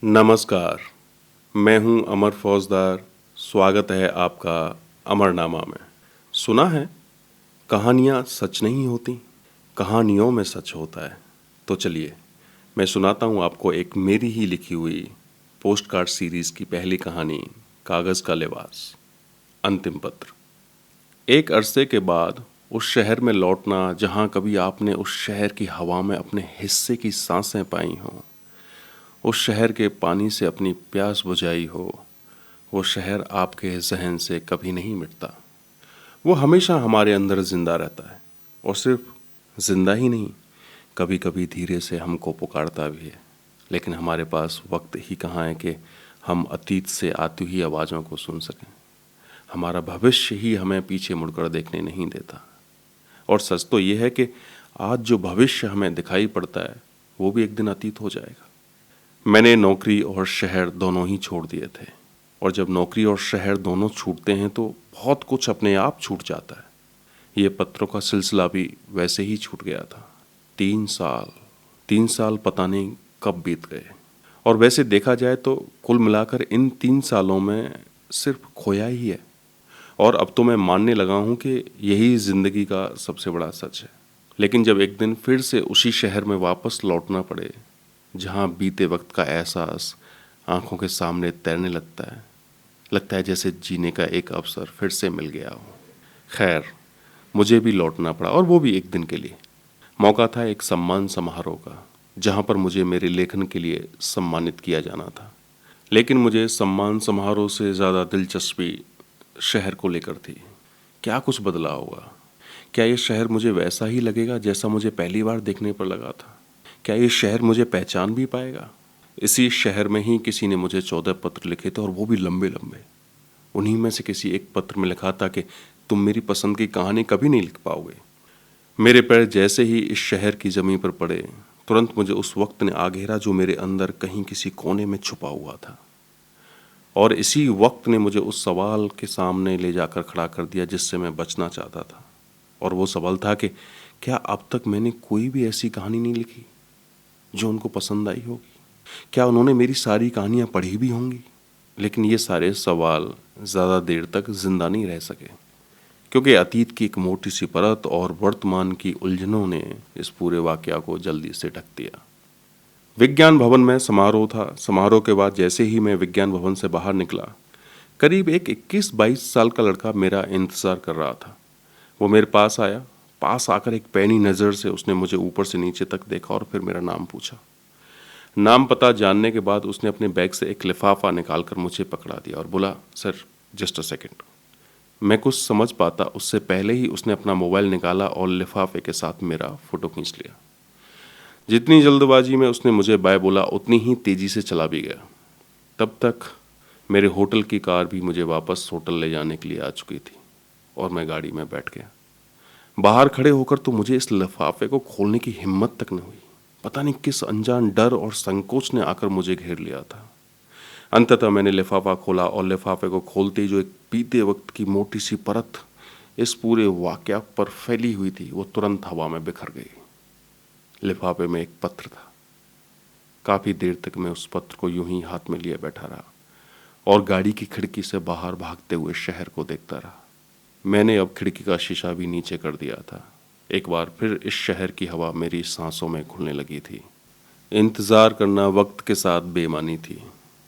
नमस्कार। मैं हूं अमर फौजदार। स्वागत है आपका अमरनामा में। सुना है कहानियां सच नहीं होती, कहानियों में सच होता है। तो चलिए मैं सुनाता हूं आपको एक मेरी ही लिखी हुई पोस्ट कार्ड सीरीज की पहली कहानी, कागज का लिबास। अंतिम पत्र। एक अरसे के बाद उस शहर में लौटना जहां कभी आपने उस शहर की हवा में अपने हिस्से की सांसें पाई हों, उस शहर के पानी से अपनी प्यास बुझाई हो, वो शहर आपके जहन से कभी नहीं मिटता। वो हमेशा हमारे अंदर जिंदा रहता है, और सिर्फ जिंदा ही नहीं, कभी कभी धीरे से हमको पुकारता भी है। लेकिन हमारे पास वक्त ही कहाँ है कि हम अतीत से आती हुई आवाज़ों को सुन सकें। हमारा भविष्य ही हमें पीछे मुड़कर देखने नहीं देता। और सच तो ये है कि आज जो भविष्य हमें दिखाई पड़ता है वो भी एक दिन अतीत हो जाएगा। मैंने नौकरी और शहर दोनों ही छोड़ दिए थे, और जब नौकरी और शहर दोनों छूटते हैं तो बहुत कुछ अपने आप छूट जाता है। ये पत्रों का सिलसिला भी वैसे ही छूट गया था। 3 साल पता नहीं कब बीत गए। और वैसे देखा जाए तो कुल मिलाकर इन 3 सालों में सिर्फ खोया ही है। और अब तो मैं मानने लगा हूँ कि यही जिंदगी का सबसे बड़ा सच है। लेकिन जब एक दिन फिर से उसी शहर में वापस लौटना पड़े जहाँ बीते वक्त का एहसास आंखों के सामने तैरने लगता है जैसे जीने का एक अवसर फिर से मिल गया हो। खैर, मुझे भी लौटना पड़ा, और वो भी एक दिन के लिए। मौका था एक सम्मान समारोह का, जहाँ पर मुझे मेरे लेखन के लिए सम्मानित किया जाना था। लेकिन मुझे सम्मान समारोह से ज़्यादा दिलचस्पी शहर को लेकर थी। क्या कुछ बदला होगा? क्या ये शहर मुझे वैसा ही लगेगा जैसा मुझे पहली बार देखने पर लगा था? क्या ये शहर मुझे पहचान भी पाएगा? इसी शहर में ही किसी ने मुझे 14 पत्र लिखे थे, और वो भी लंबे लंबे। उन्हीं में से किसी एक पत्र में लिखा था कि तुम मेरी पसंद की कहानी कभी नहीं लिख पाओगे। मेरे पैर जैसे ही इस शहर की जमीन पर पड़े, तुरंत मुझे उस वक्त ने आ घेरा जो मेरे अंदर कहीं किसी कोने में छुपा हुआ था। और इसी वक्त ने मुझे उस सवाल के सामने ले जाकर खड़ा कर दिया जिससे मैं बचना चाहता था। और वो सवाल था कि क्या अब तक मैंने कोई भी ऐसी कहानी नहीं लिखी जो उनको पसंद आई होगी? क्या उन्होंने मेरी सारी कहानियां पढ़ी भी होंगी? लेकिन ये सारे सवाल ज़्यादा देर तक जिंदा नहीं रह सके, क्योंकि अतीत की एक मोटी सी परत और वर्तमान की उलझनों ने इस पूरे वाकया को जल्दी से ढक दिया। विज्ञान भवन में समारोह था। समारोह के बाद जैसे ही मैं विज्ञान भवन से बाहर निकला, करीब एक 21-22 साल का लड़का मेरा इंतज़ार कर रहा था। वो मेरे पास आया। पास आकर एक पैनी नज़र से उसने मुझे ऊपर से नीचे तक देखा और फिर मेरा नाम पूछा। नाम पता जानने के बाद उसने अपने बैग से एक लिफाफा निकालकर मुझे पकड़ा दिया और बोला, सर जस्ट अ सेकेंड। मैं कुछ समझ पाता उससे पहले ही उसने अपना मोबाइल निकाला और लिफाफे के साथ मेरा फ़ोटो खींच लिया। जितनी जल्दबाजी में उसने मुझे बाय बोला, उतनी ही तेज़ी से चला भी गया। तब तक मेरे होटल की कार भी मुझे वापस होटल ले जाने के लिए आ चुकी थी, और मैं गाड़ी में बैठ गया। बाहर खड़े होकर तो मुझे इस लिफाफे को खोलने की हिम्मत तक न हुई। पता नहीं किस अनजान डर और संकोच ने आकर मुझे घेर लिया था। अंततः मैंने लिफाफा खोला, और लिफाफे को खोलते ही जो एक बीते वक्त की मोटी सी परत इस पूरे वाकया पर फैली हुई थी, वो तुरंत हवा में बिखर गई। लिफाफे में एक पत्र था। काफ़ी देर तक मैं उस पत्र को यूं ही हाथ में लिए बैठा रहा और गाड़ी की खिड़की से बाहर भागते हुए शहर को देखता रहा। मैंने अब खिड़की का शीशा भी नीचे कर दिया था। एक बार फिर इस शहर की हवा मेरी सांसों में घुलने लगी थी। इंतज़ार करना वक्त के साथ बेईमानी थी।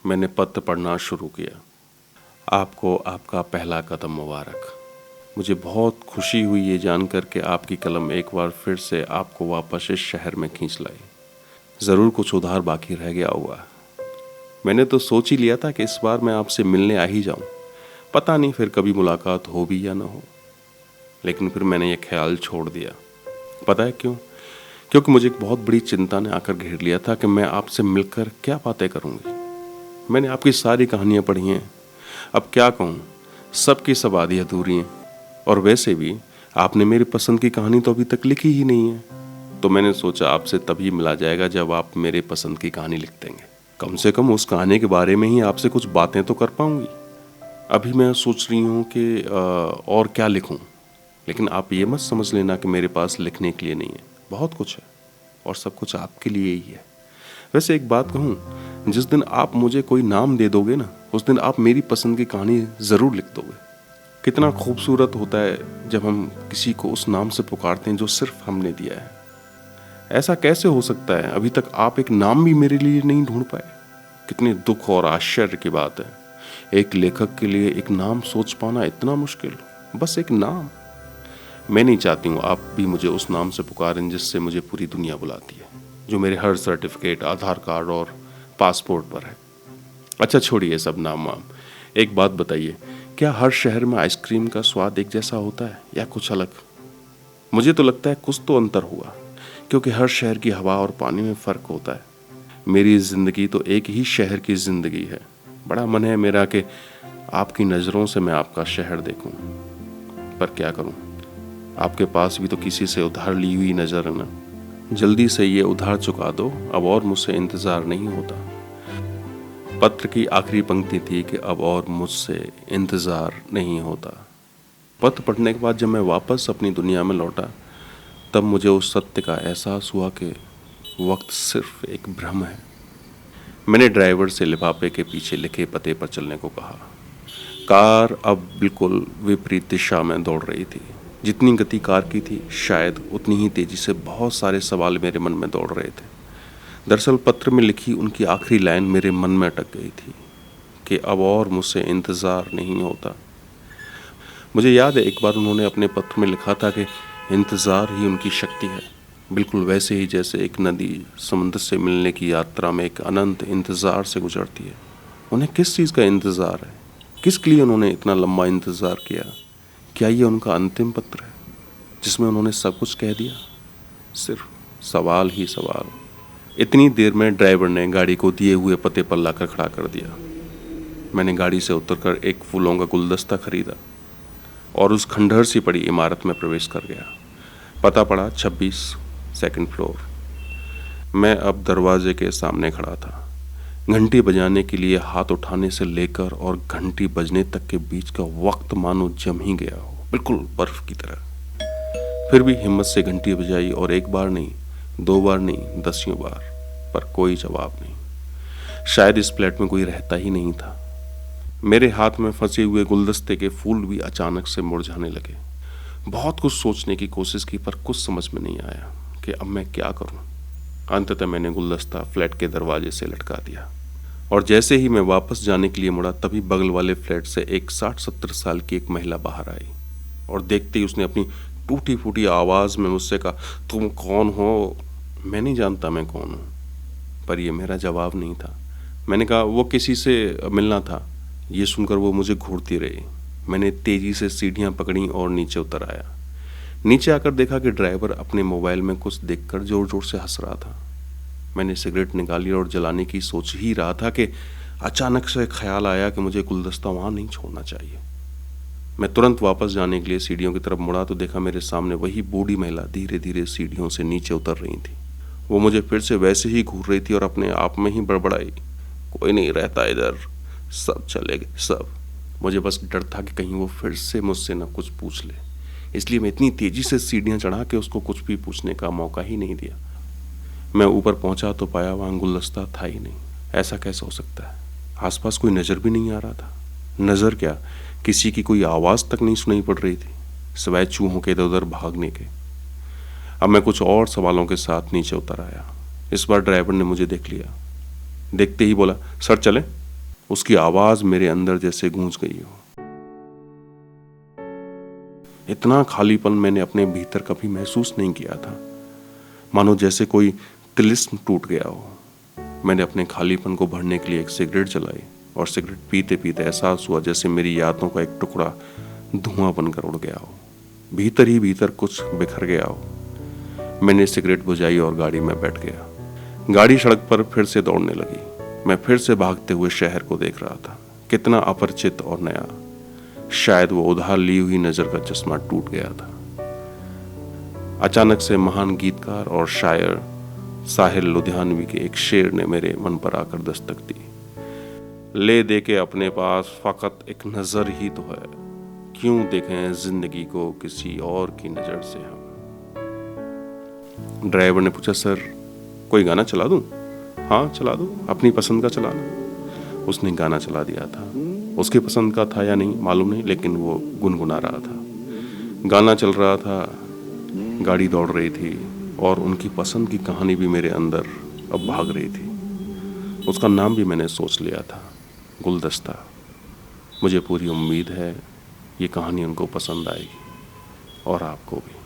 मैंने पत्र पढ़ना शुरू किया। आपको आपका पहला कदम मुबारक। मुझे बहुत खुशी हुई ये जानकर कि आपकी कलम एक बार फिर से आपको वापस इस शहर में खींच लाई। ज़रूर कुछ उधार बाकी रह गया होगा। मैंने तो सोच ही लिया था कि इस बार मैं आपसे मिलने आ ही जाऊं। पता नहीं फिर कभी मुलाकात हो भी या ना हो। लेकिन फिर मैंने ये ख्याल छोड़ दिया। पता है क्यों? क्योंकि मुझे एक बहुत बड़ी चिंता ने आकर घेर लिया था कि मैं आपसे मिलकर क्या बातें करूंगी। मैंने आपकी सारी कहानियां पढ़ी हैं। अब क्या कहूँ, सबकी सब आधी अधूरी हैं। और वैसे भी आपने मेरी पसंद की कहानी तो अभी तक लिखी ही नहीं है। तो मैंने सोचा आपसे तभी मिला जाएगा जब आप मेरे पसंद की कहानी लिख देंगे। कम से कम उस कहानी के बारे में ही आपसे कुछ बातें तो कर पाऊंगी। अभी मैं सोच रही हूँ कि और क्या लिखूँ। लेकिन आप ये मत समझ लेना कि मेरे पास लिखने के लिए नहीं है। बहुत कुछ है, और सब कुछ आपके लिए ही है। वैसे एक बात कहूँ, जिस दिन आप मुझे कोई नाम दे दोगे ना, उस दिन आप मेरी पसंद की कहानी ज़रूर लिख दोगे। कितना खूबसूरत होता है जब हम किसी को उस नाम से पुकारते हैं जो सिर्फ हमने दिया है। ऐसा कैसे हो सकता है, अभी तक आप एक नाम भी मेरे लिए नहीं ढूंढ पाए? कितनी दुख और आश्चर्य की बात है। एक लेखक के लिए एक नाम सोच पाना इतना मुश्किल, बस एक नाम। मैं नहीं चाहती हूँ आप भी मुझे उस नाम से पुकारें जिससे मुझे पूरी दुनिया बुलाती है, जो मेरे हर सर्टिफिकेट, आधार कार्ड और पासपोर्ट पर है। अच्छा छोड़िए सब नाम वाम, एक बात बताइए, क्या हर शहर में आइसक्रीम का स्वाद एक जैसा होता है या कुछ अलग? मुझे तो लगता है कुछ तो अंतर हुआ, क्योंकि हर शहर की हवा और पानी में फ़र्क होता है। मेरी ज़िंदगी तो एक ही शहर की ज़िंदगी है। बड़ा मन है मेरा कि आपकी नज़रों से मैं आपका शहर देखूं, पर क्या करूं, आपके पास भी तो किसी से उधार ली हुई नज़र है ना। जल्दी से ये उधार चुका दो, अब और मुझसे इंतज़ार नहीं होता। पत्र की आखिरी पंक्ति थी कि अब और मुझसे इंतज़ार नहीं होता। पत्र पढ़ने के बाद जब मैं वापस अपनी दुनिया में लौटा, तब मुझे उस सत्य का एहसास हुआ कि वक्त सिर्फ एक भ्रम है। मैंने ड्राइवर से लिफाफे के पीछे लिखे पते पर चलने को कहा। कार अब बिल्कुल विपरीत दिशा में दौड़ रही थी। जितनी गति कार की थी, शायद उतनी ही तेजी से बहुत सारे सवाल मेरे मन में दौड़ रहे थे। दरअसल पत्र में लिखी उनकी आखिरी लाइन मेरे मन में अटक गई थी कि अब और मुझसे इंतज़ार नहीं होता। मुझे याद है एक बार उन्होंने अपने पत्र में लिखा था कि इंतज़ार ही उनकी शक्ति है, बिल्कुल वैसे ही जैसे एक नदी समुद्र से मिलने की यात्रा में एक अनंत इंतज़ार से गुजरती है। उन्हें किस चीज़ का इंतज़ार है? किसके लिए उन्होंने इतना लंबा इंतज़ार किया? क्या ये उनका अंतिम पत्र है जिसमें उन्होंने सब कुछ कह दिया? सिर्फ सवाल ही सवाल। इतनी देर में ड्राइवर ने गाड़ी को दिए हुए पते पर लाकर खड़ा कर दिया। मैंने गाड़ी से उतरकर एक फूलों का गुलदस्ता खरीदा और उस खंडहर सी पड़ी इमारत में प्रवेश कर गया। पता पड़ा 26 सेकंड फ्लोर। मैं अब दरवाजे के सामने खड़ा था। घंटी बजाने के लिए हाथ उठाने से लेकर और घंटी बजने तक के बीच का वक्त मानो जम ही गया हो, बिल्कुल बर्फ की तरह। फिर भी हिम्मत से घंटी बजाई और एक बार नहीं, 2 बार नहीं, दसियों बार, पर कोई जवाब नहीं। शायद इस फ्लैट में कोई रहता ही नहीं था। मेरे हाथ में फंसे हुए गुलदस्ते के फूल भी अचानक से मुरझाने लगे। बहुत कुछ सोचने की कोशिश की, पर कुछ समझ में नहीं आया कि अब मैं क्या करूं। अंततः मैंने गुलदस्ता फ्लैट के दरवाजे से लटका दिया और जैसे ही मैं वापस जाने के लिए मुड़ा, तभी बगल वाले फ्लैट से एक 60-70 साल की एक महिला बाहर आई और देखते ही उसने अपनी टूटी फूटी आवाज़ में मुझसे कहा, तुम कौन हो? मैं नहीं जानता मैं कौन हूँ, पर यह मेरा जवाब नहीं था। मैंने कहा, वो किसी से मिलना था। ये सुनकर वो मुझे घूरती रही। मैंने तेजी से सीढ़ियाँ पकड़ी और नीचे उतर आया। नीचे आकर देखा कि ड्राइवर अपने मोबाइल में कुछ देखकर जोर जोर से हंस रहा था। मैंने सिगरेट निकाली और जलाने की सोच ही रहा था कि अचानक से ख्याल आया कि मुझे गुलदस्ता वहाँ नहीं छोड़ना चाहिए। मैं तुरंत वापस जाने के लिए सीढ़ियों की तरफ मुड़ा तो देखा मेरे सामने वही बूढ़ी महिला धीरे धीरे सीढ़ियों से नीचे उतर रही थी। वो मुझे फिर से वैसे ही घूर रही थी और अपने आप में ही बड़बड़ाई, कोई नहीं रहता इधर, सब चले गए सब। मुझे बस डर था कि कहीं वो फिर से मुझसे न कुछ पूछ ले, इसलिए मैं इतनी तेजी से सीढ़ियाँ चढ़ा के उसको कुछ भी पूछने का मौका ही नहीं दिया। मैं ऊपर पहुंचा तो पाया वहाँ गुलदस्ता था ही नहीं। ऐसा कैसे हो सकता है? आसपास कोई नज़र भी नहीं आ रहा था। नज़र क्या, किसी की कोई आवाज़ तक नहीं सुनाई पड़ रही थी, सिवाय चूहों के इधर उधर भागने के। अब मैं कुछ और सवालों के साथ नीचे उतर आया। इस बार ड्राइवर ने मुझे देख लिया। देखते ही बोला, सर चलें। उसकी आवाज़ मेरे अंदर जैसे गूंज गई हो। इतना खालीपन मैंने अपने भीतर कभी महसूस नहीं किया था, मानो जैसे कोई तिलिस्म टूट गया हो। मैंने अपने खालीपन को भरने के लिए एक सिगरेट जलाई और सिगरेट पीते पीते एहसास हुआ जैसे मेरी यादों का एक टुकड़ा धुआं बनकर उड़ गया हो, भीतर ही भीतर कुछ बिखर गया हो। मैंने सिगरेट बुझाई और गाड़ी में बैठ गया। गाड़ी सड़क पर फिर से दौड़ने लगी। मैं फिर से भागते हुए शहर को देख रहा था, कितना अपरिचित और नया। शायद वो उधार ली हुई नजर का चश्मा टूट गया था। अचानक से महान गीतकार और शायर साहिर लुधियानवी के एक शेर ने मेरे मन पर आकर दस्तक दी। ले दे के अपने पास फकत एक नजर ही तो है, क्यों देखें जिंदगी को किसी और की नजर से हम। ड्राइवर ने पूछा, सर कोई गाना चला दूं? हाँ चला दो, अपनी पसंद का चलाना। उसने गाना चला दिया था, उसके पसंद का था या नहीं मालूम नहीं, लेकिन वो गुनगुना रहा था। गाना चल रहा था, गाड़ी दौड़ रही थी और उनकी पसंद की कहानी भी मेरे अंदर अब भाग रही थी। उसका नाम भी मैंने सोच लिया था, गुलदस्ता। मुझे पूरी उम्मीद है ये कहानी उनको पसंद आएगी और आपको भी।